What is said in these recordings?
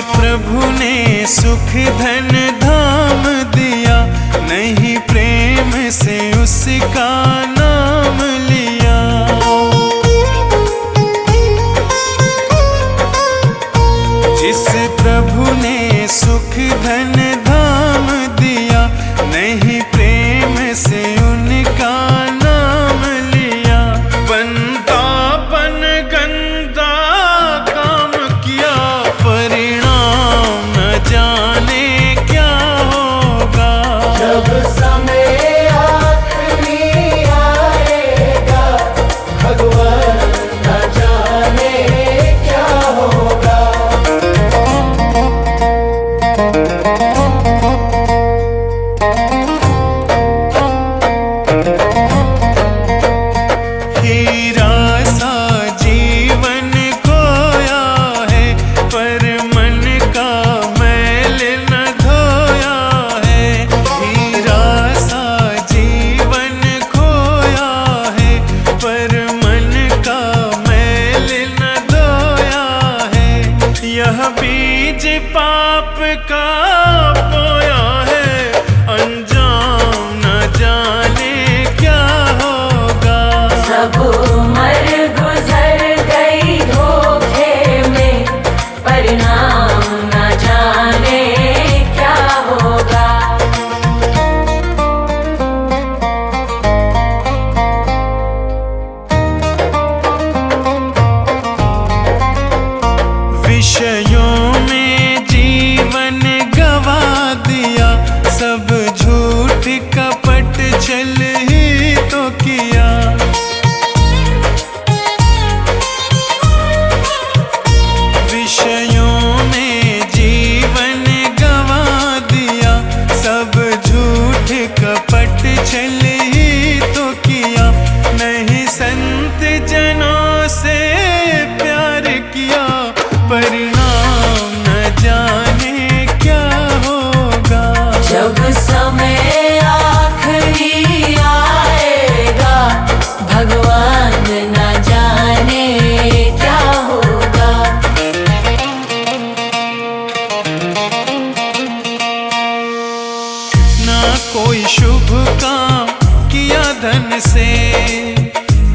प्रभु ने सुख धन धाम दिया, नहीं प्रेम से उसका नाम लिया। जिस प्रभु ने सुख धन धाम दिया, नहीं प्रेम से उनका नाम लिया। बंदापन गंदा काम किया, परिणाम न जाने क्या होगा। जब समय आखिरी आएगा, भगवान न जाने क्या होगा। हीरा सा जीवन खोया है, पर मन का मैल न धोया है। हीरा सा जीवन खोया है, पर मन का मैल न धोया है। यह बीज पाप का बोया है, अंजाम न जाने क्या होगा। सब उम्र गुजर गई धोखे में, परिणाम न जाने क्या होगा। विषयों में जीवन गवा दिया, सब झूठ कपट छल ही तो किया। विषयों में जीवन गवा दिया, सब झूठ कपट छल ही तो किया। नहीं संत जनों से प्यार किया, परिणाम न जाने क्या होगा। जब समय आखिरी आएगा, भगवान न जाने क्या होगा। ना कोई शुभ काम किया धन से,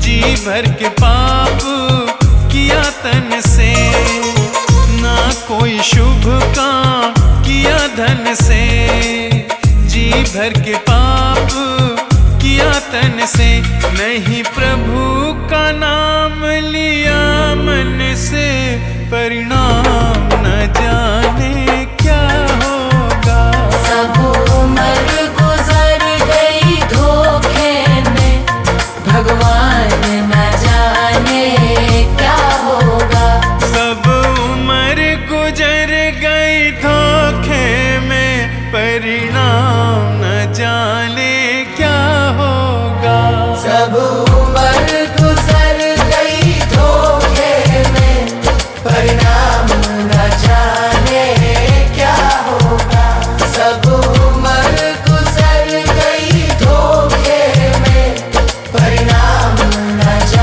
जी भर के पाप किया तन से। ना कोई शुभ काम किया धन से, जी भर के पाप किया तन से। नहीं प्रभु का नाम लिया मन से, परिणाम न जाने क्या होगा। सब उम्र गुजर गई धोखे में, भगवान न जाने क्या होगा। सब उम्र गुजर गई धोखे में, परिणाम न जाने क्या होगा। सब उम्र गुजर गई धोखे में, परिणाम न जाने क्या होगा। सब उम्र गुजर गई धोखे में, परिणाम न जाने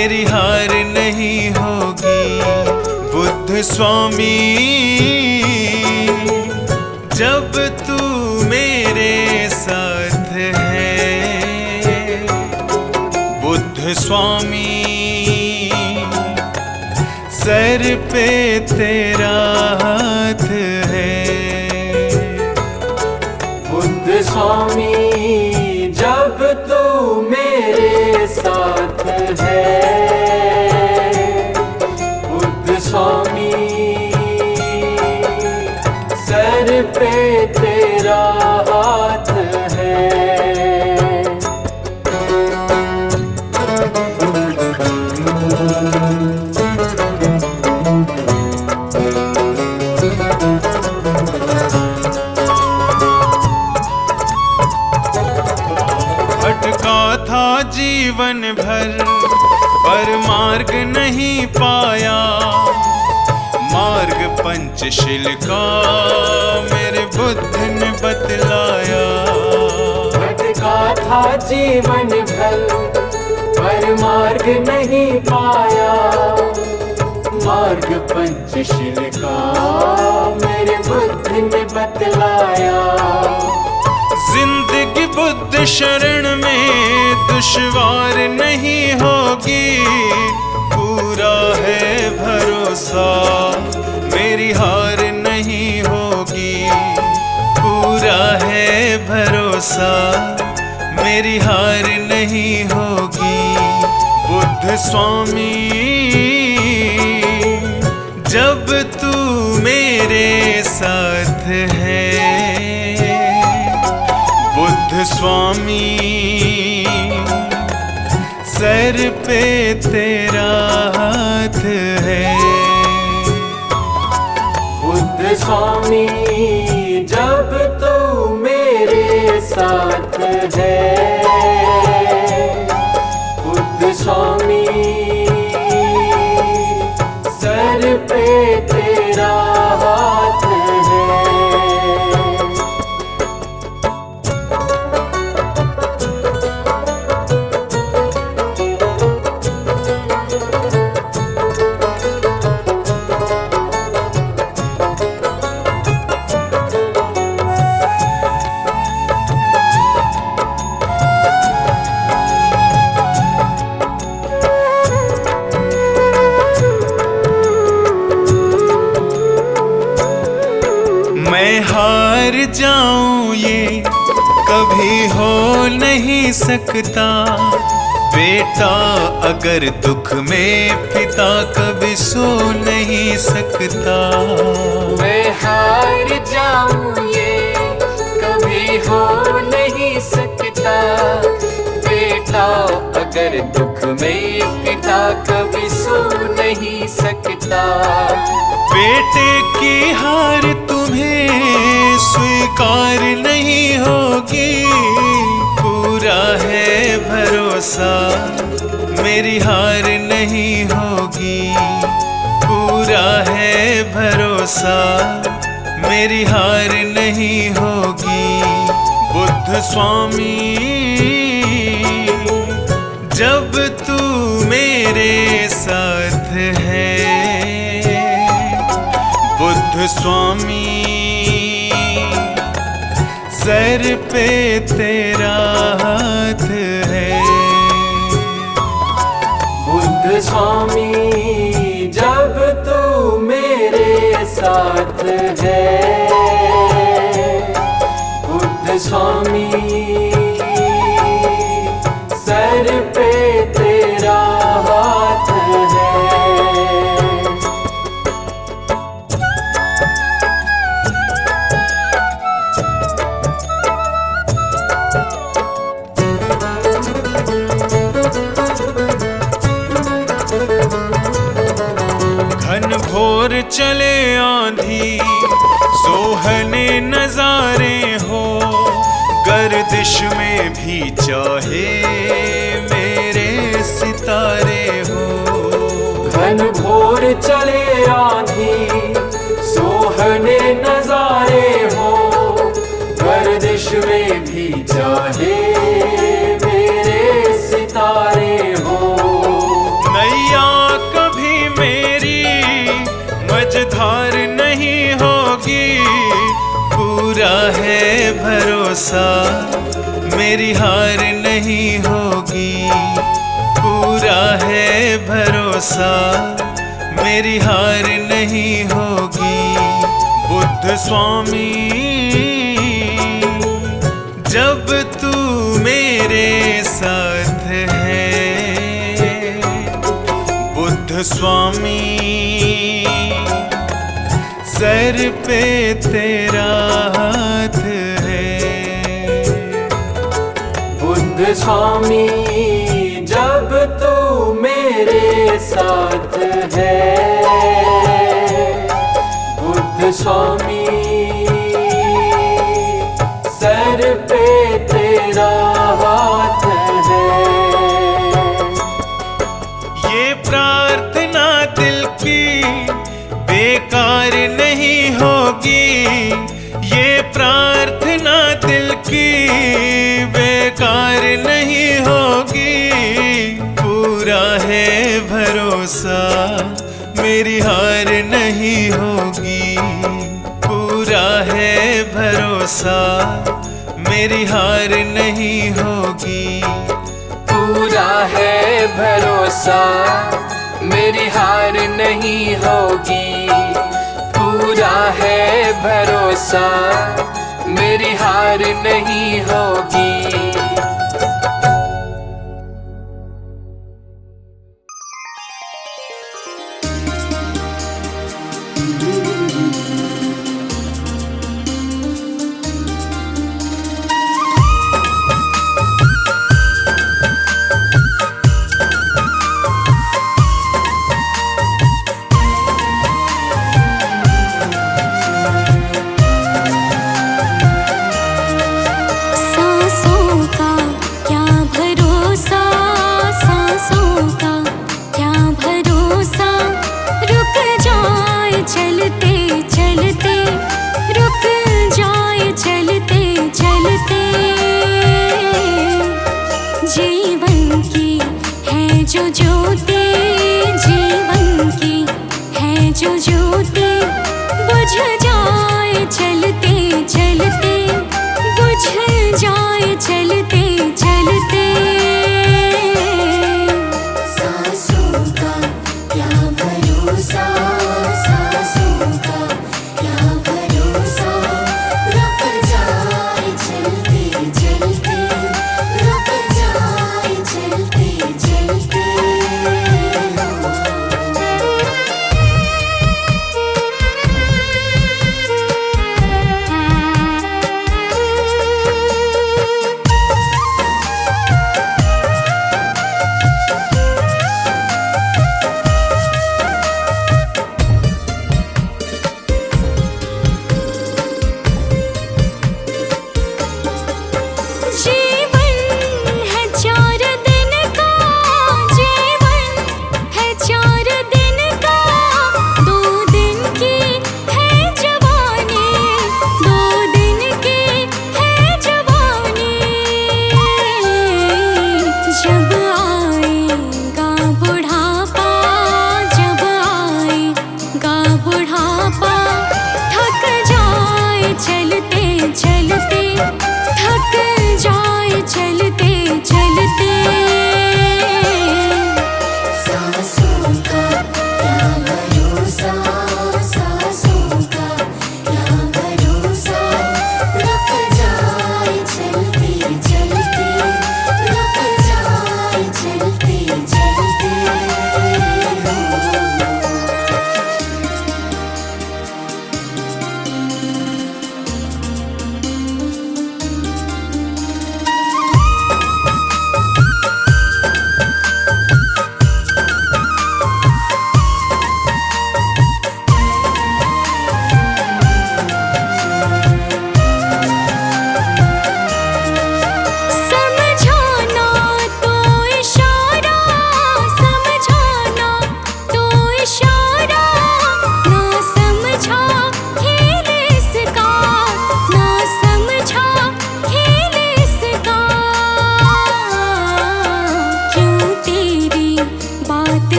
मेरी हार नहीं होगी बुद्ध स्वामी। जब तू मेरे साथ है बुद्ध स्वामी, सर पे तेरा हाथ है बुद्ध स्वामी। जब तू मेरे साथ है बुद्ध स्वामी, सर पे तेरा हाथ है। भटका था जीवन भर पर मार्ग नहीं पाया, मार्ग पंचशील का मेरे बुद्ध ने बतलाया। भटका था जीवन भर पर मार्ग नहीं पाया, मार्ग पंचशील का मेरे बुद्ध ने बतलाया। जिंदगी बुद्ध शरण में दुश्वार नहीं होगी, पूरा है भरोसा मेरी हार नहीं होगी, पूरा है भरोसा मेरी हार नहीं होगी बुद्ध स्वामी। जब तू मेरे साथ है बुद्ध स्वामी, सर पे तेरा हाथ है बुद्ध स्वामी। जब तू मेरे साथ है बुद्ध स्वामी, सर पे तेरा हाथ है। मैं हार जाऊं ये कभी हो नहीं सकता, बेटा अगर दुख में पिता कभी सो नहीं सकता। मैं हार जाऊं ये कभी हो नहीं सकता, बेटा अगर दुख में पिता कभी सो नहीं सकता। बेटे की हार तुम्हें स्वीकार नहीं होगी, पूरा है भरोसा मेरी हार नहीं होगी, पूरा है भरोसा मेरी हार नहीं होगी बुद्ध स्वामी। जब तू मेरे साथ है बुद्ध स्वामी, सर पे तेरा हाथ है बुद्ध स्वामी। जब तू मेरे साथ है बुद्ध स्वामी, सर पे तेरा हाथ है। घन घोर चले आंधी सोहने नजारे हो, गर्दिश में भी चाहे मेरे सितारे हो। घन घोर चले आंधी सोहने नजारे हो, गर्दिश में भी चाहे मेरे सितारे हो। भरोसा मेरी हार नहीं होगी, पूरा है भरोसा मेरी हार नहीं होगी। बुद्ध स्वामी जब तू मेरे साथ है, बुद्ध स्वामी सर पे तेरा हाथ है। बुद्ध स्वामी जब तू मेरे साथ है, बुद्ध स्वामी सर पे तेरा हाथ है। ये प्रार्थना दिल की बेकार नहीं होगी, ये प्रार्थना दिल की बेकार नहीं होगी। पूरा है भरोसा मेरी हार नहीं होगी, पूरा है भरोसा मेरी हार नहीं होगी। पूरा है भरोसा मेरी हार नहीं होगी, पूरा है भरोसा मेरी हार नहीं होगी। जीवन की है जो ज्योति, जीवन की है जो ज्योति, बुझ जाए चलते चलते, बुझ जाए चलते चलते। सांसों का क्या भरोसा, सांसों का क्या भरोसा, रुक जाए चलते चलते, रुक जाए चलते चलते।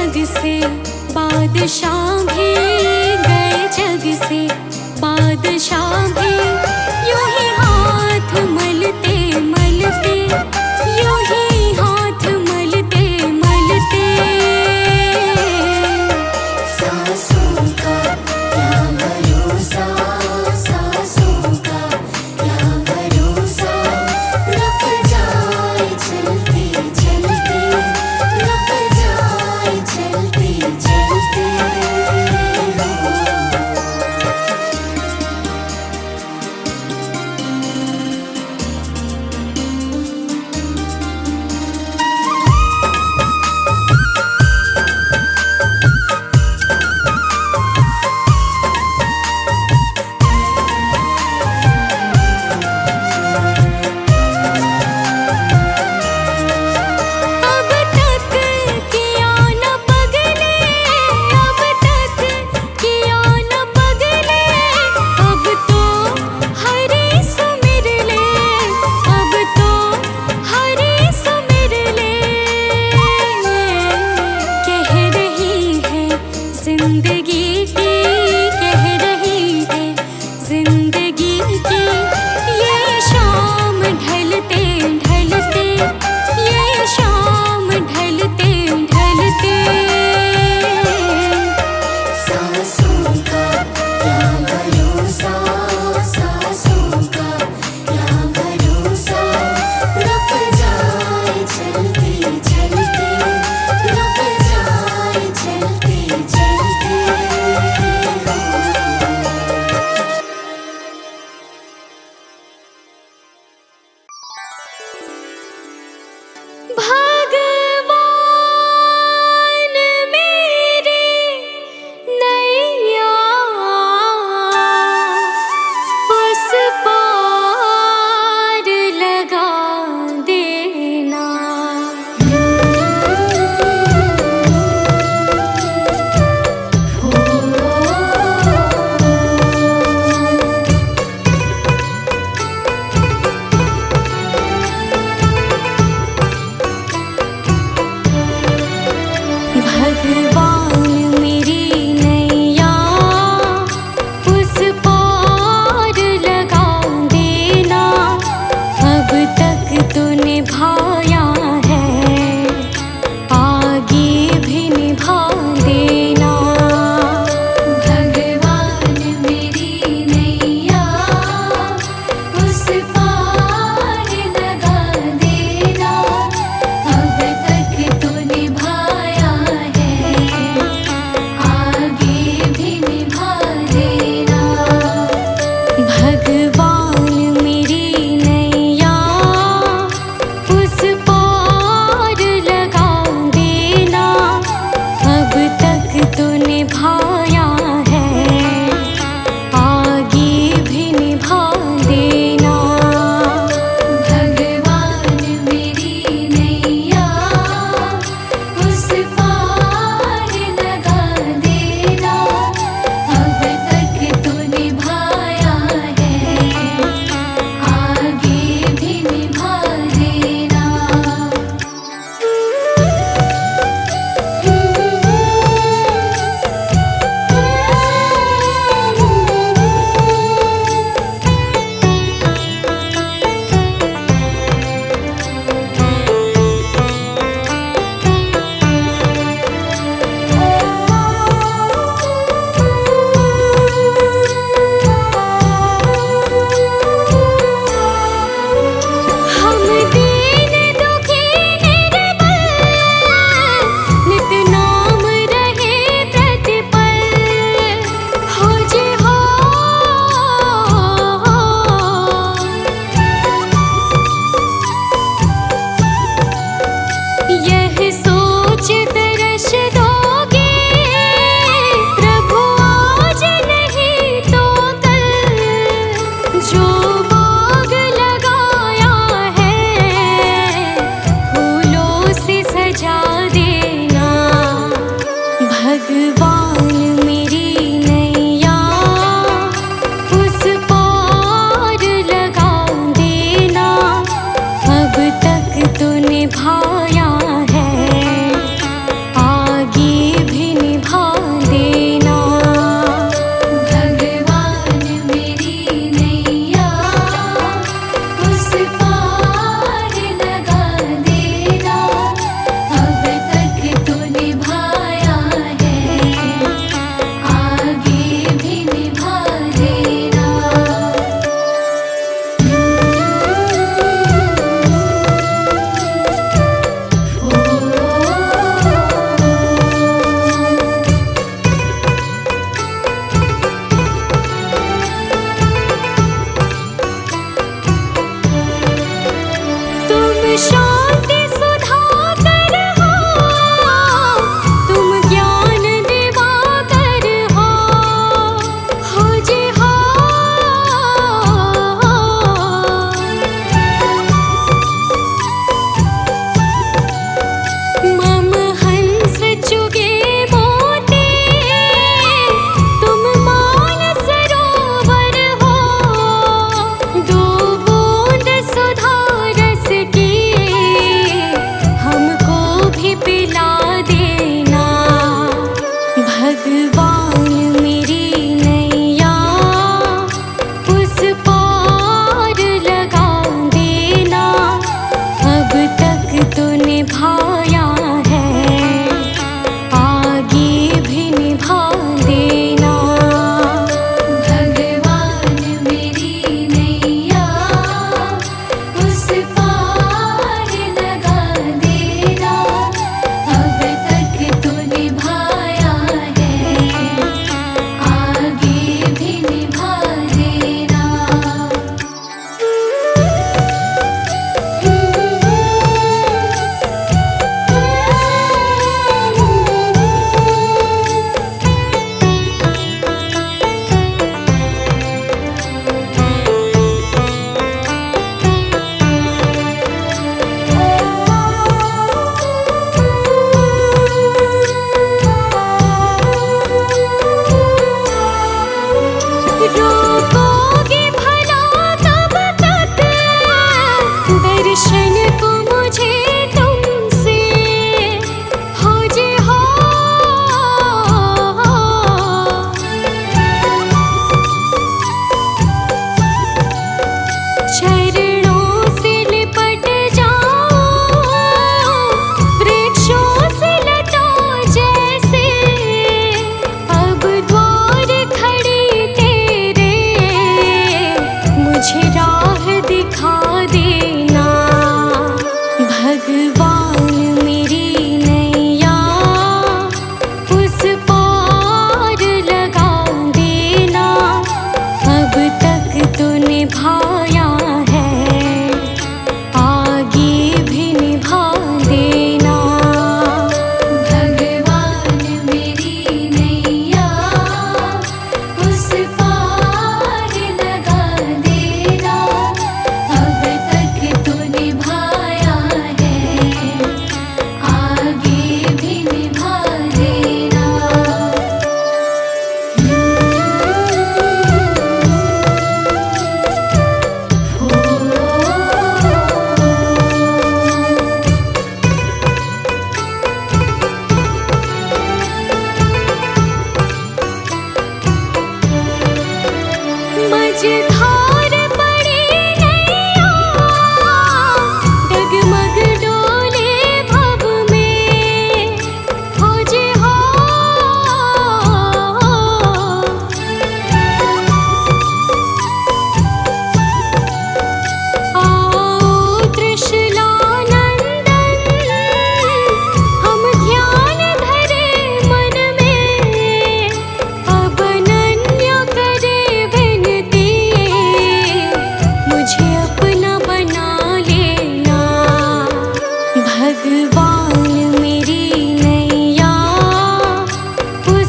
जग से बादशाह भी गए, जग से बादशाह भी यूं ही हाथ मलते मलते, यूं ही हाथ मलते मलते। सांसों का क्या भरोसा, सांसों का क्या भरोसा, रुक जाए चलते चलते, रुक जाए चलते चलते। अब तक किया न पगले, अब तक किया न पगले, अब तो हरे सुमिर ले, अब तो हरे सुमिर ले। कह रही है जिंदगी की, कह रही है जिंदगी की, ये शाम ढलते ढलते, ये शाम ढलते ढलते। सांसों का क्या भरोसा, सांसों का क्या भरोसा, रुक जाए चलते चलते, रुक जाए चलते चलते। भगवान मेरे नैया उस पार लगा देना। भगवान मेरी नैया उस पार लगा देना। अब तक तो निभाया है, आगे भी निभा देना। भगवान मेरी नैया उस पार लगा देना। अब तक तो निभाया है, आगे भी निभा देना। भगवान मेरी नैया उस पार लगा देना। अब तक तो निभाया है, आगे भी निभा देना। भगवान मेरी नैया उस पार लगा देना। अब तक तो निभाया है, आगे भी निभा देना। हम दीन दुखी निर्बल, नित नाम रहे प्रतिपल। हो जे हो यह सोच दर्श दोगे, प्रभु आज नहीं तो कल। जो बाग लगाया है, फूलों से सजा देना। भगवान मेरी नैया उस पार लगा देना। अब तक तो निभाया है, आगे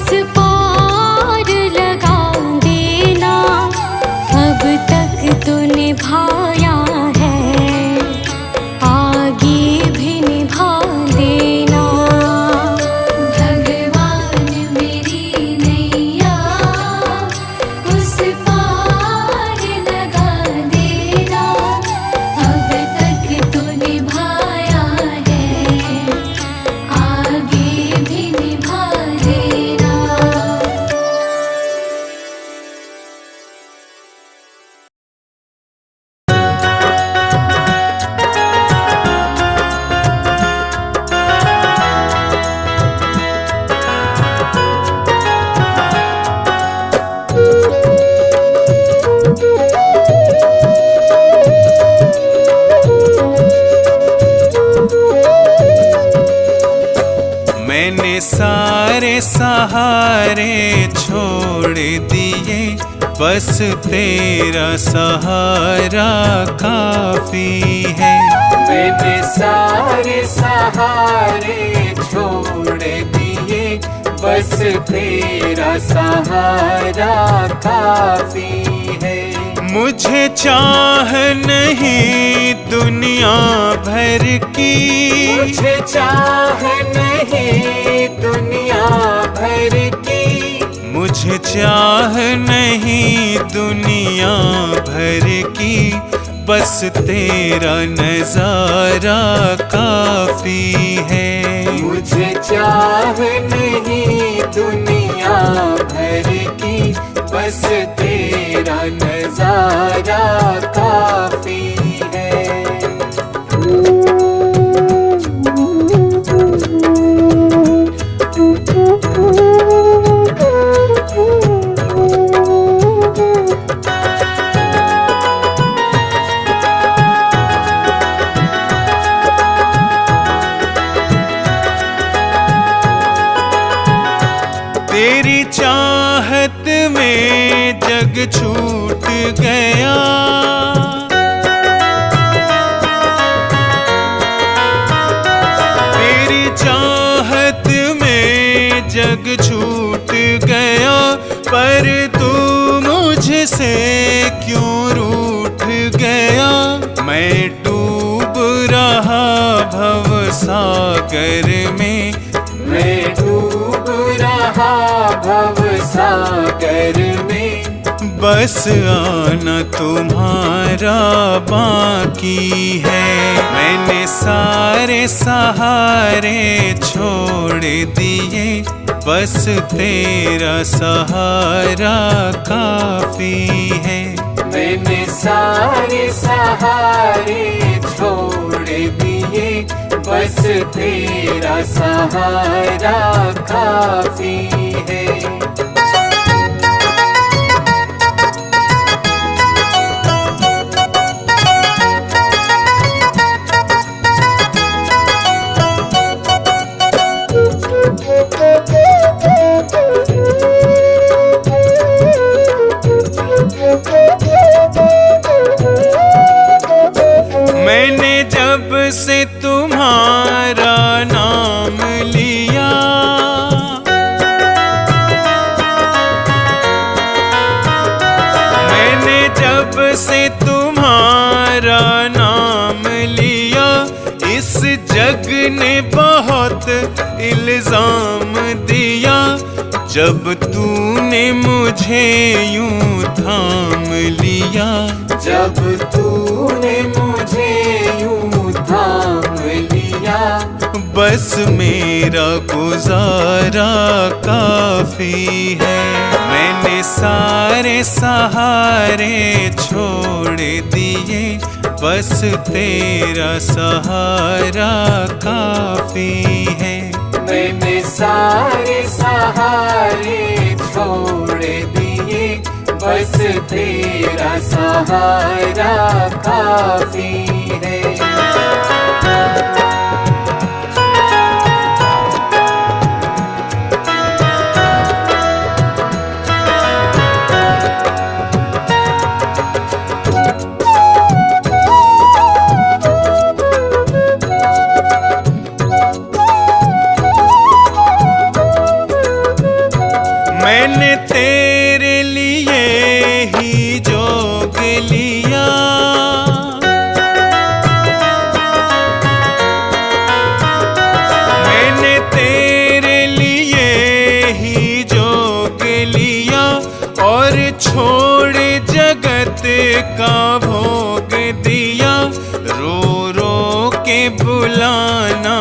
उस पार लगा देना। अब तक तो निभाया है, आगे भी निभा देना। भगवान मेरी नैया उस पार लगा देना। अब तक तो निभाया है, आगे भी निभा देना। मैंने सारे सहारे छोड़ दिए, बस तेरा सहारा काफी है। मैंने सारे सहारे छोड़ दिए, बस तेरा सहारा काफी है। मुझे चाह नहीं दुनिया भर की, मुझे चाह नहीं दुनिया भर की, मुझे चाह नहीं दुनिया भर की, बस तेरा नजारा काफी है। मुझे चाह नहीं दुनिया भर की, बस तेरा नजारा काफी है। तेरी चाहत में जग छूट गया, तेरी चाहत में जग छूट गया, पर तू मुझसे क्यों रूठ गया। मैं डूब रहा भव सागर में, मैं डूब रहा भव सागर में, बस आना तुम्हारा बाकी है। मैंने सारे सहारे छोड़ दिए, बस तेरा सहारा काफी है। मैंने सारे सहारे छोड़ दिए, बस तेरा सहारा काफी है। मैंने जब से तुम्हारा नाम लिया, मैंने जब से तुम्हारा नाम लिया, इस जग ने बहुत इल्जाम दिया। जब तूने मुझे यूं थाम लिया, जब तूने मुझे यूं थाम लिया, बस मेरा गुजारा काफी है। मैंने सारे सहारे छोड़ दिए, बस तेरा सहारा काफी है। मैंने सारे सहारे छोड़ दिए, बस तेरा सहारा काफी है। छोड़ जगत का भोग दिया, रो रो के बुलाना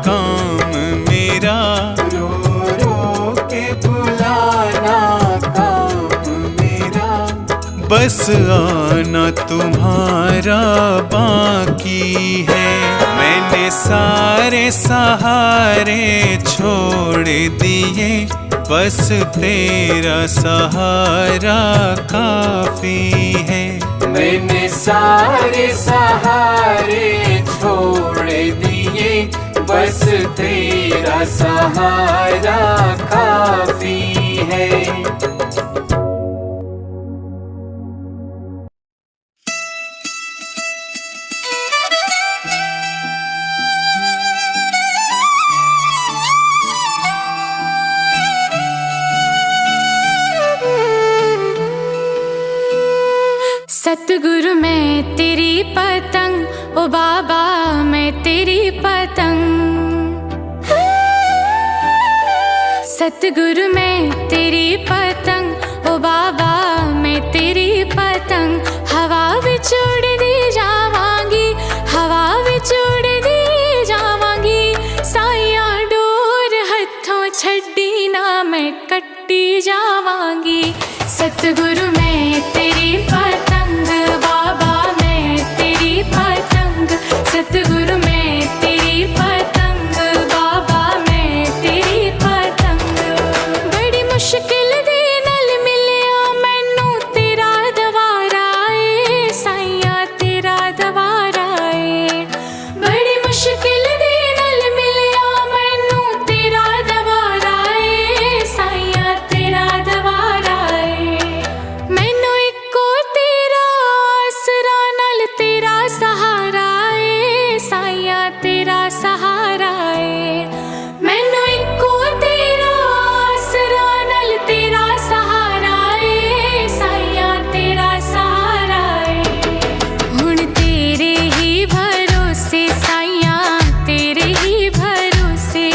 काम मेरा, रो रो के बुलाना काम मेरा। बस आना तुम्हारा बाकी है। मैंने सारे सहारे छोड़ दिए, बस तेरा सहारा काफी है। मैंने सारे सहारे छोड़ दिए, बस तेरा सहारा काफी है। सतगुरु मैं तेरी पतंग, ओ बाबा मैं तेरी पतंग। सतगुरु मैं तेरी पतंग, ओ बाबा मैं तेरी पतंग। हवा विच उड़दी जावांगी, हवा विच उड़दी जावांगी। साइया डोर हथों छड्डी ना मैं कट्टी जावांगी। सतगुरु मैं तेरी पतंग, बाबा मैं तेरी पतंग। सतगुरु मैं तेरी पतंग, बाबा मैं तेरी पतंग। बड़ी मुश्किल दे नाल मिलिया मैनू तेरा दवारा ए, साइया तेरा दवारा ए। बड़ी मुश्किल दे नाल मिलिया मैनू तेरा दवारा ए, साइया तेरा दवारा ए। मैनू इको तेरा आसरा नाल तेरा सहारा ए, साइया तेरा सहारा ए। मैनू इको तेरा आसरा नाल तेरा सहारा ए, साइया तेरा सहारा ए। हुण तेरे ही भरोसे साइया तेरे ही भरोसे,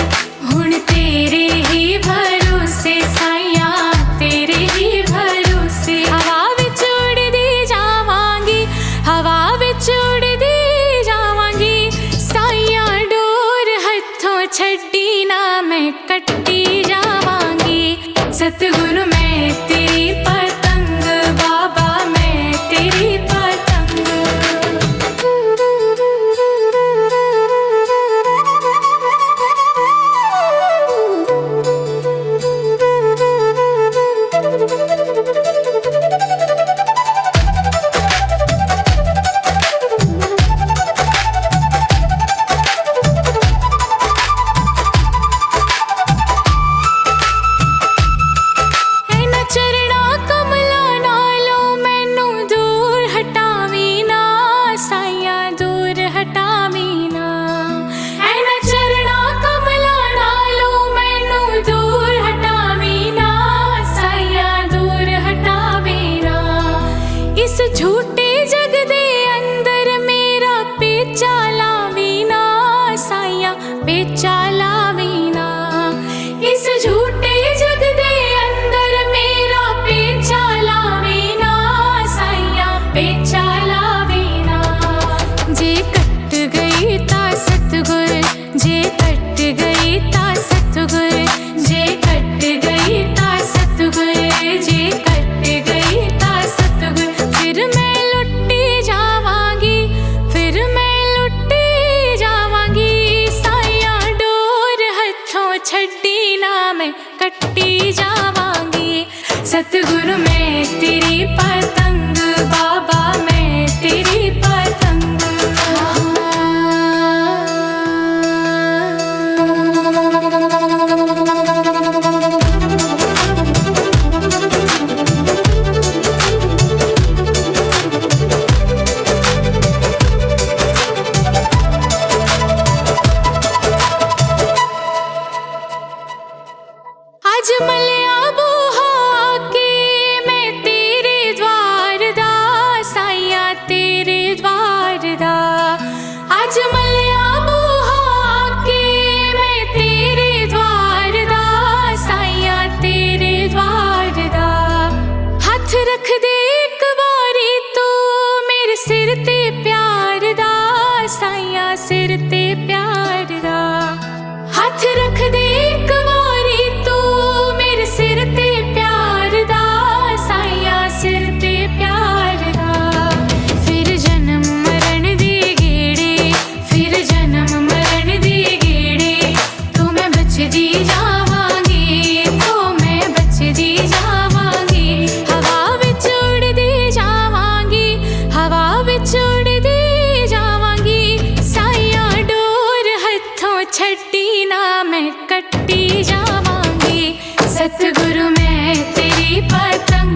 हुण तेरे ही भरोसे साइया तेरे ही भरोसे। हवा विच उड़दी जावांगी, हवा विच उड़दी जावांगी। साइया डोर हथों छड्डी ना मैं कट्टी जावांगी। सतगुरु मैं तेरी पतंग, बाबा मैं तेरी पतंग। ऐना चरणा कमला नालों मैनू दूर हटावी ना, साइया दूर हटावी ना। ऐना चरणा कमला नालों मैनू दूर हटावी ना, साइया दूर हटावी ना। इस झूठे जग दे अंदर मेरा पेचा लावी ना, साइया पेचा लावी ना। इस झूठे जग दे अंदर मेरा पेचा लावी ना, साइया पेचा लावी ना। जे कट गई ता सतगुर, जे कट गई ता सतगुर, जे कट गई ता सतगुर, जे कट गई ता सतगुर। फिर मैं लुट्टी जावांगी, फिर मैं लुट्टी जावांगी। साइया डोर हथों छड्डी ना मैं कट्टी जावांगी। सतगुरु मैं तेरी पतंग, बाबा मैं तेरी पतंग। आज मलिया बूहा के मैं तेरे द्वार गुरु मैं तेरी पतंग